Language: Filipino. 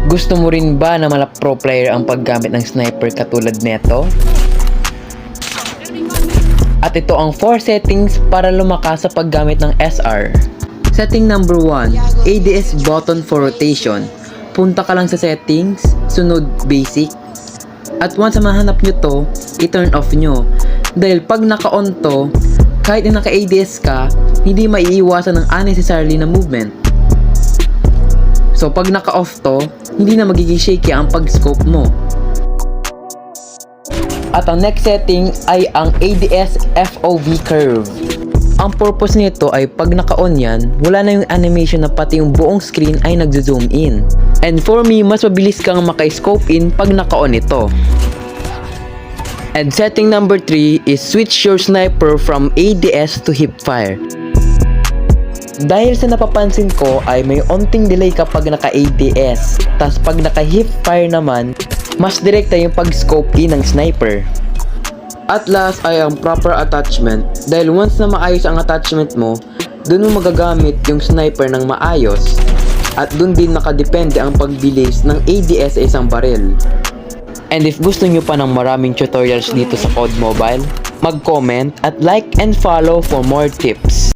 Gusto mo rin ba na mala pro player ang paggamit ng sniper katulad neto? At ito ang 4 settings para lumakas sa paggamit ng SR. Setting number 1, ADS button for rotation. Punta ka lang sa settings, sunod basic. At once na mahanap nyo to, i-turn off nyo. Dahil pag naka-on to, kahit na naka-ADS ka, hindi maiiwasan ng unnecessarily na movement. So pag naka-off to, hindi na magiging shaky ang pag-scope mo. At ang next setting ay ang ADS FOV curve. Ang purpose nito ay pag naka-on yan, wala na yung animation na pati yung buong screen ay nagzo-zoom in. And for me, mas mabilis kang maka-scope in pag naka-on ito. And setting number 3 is switch your sniper from ADS to hipfire. Dahil sa napapansin ko ay may onting delay kapag naka-ADS, tas pag naka-hipfire naman, mas direkta yung pag-scope in ng sniper. At last ay ang proper attachment. Dahil once na maayos ang attachment mo, dun mo magagamit yung sniper ng maayos. At dun din nakadepende ang pagbilis ng ADS sa isang baril. And if gusto nyo pa ng maraming tutorials dito sa COD Mobile, mag-comment at like and follow for more tips.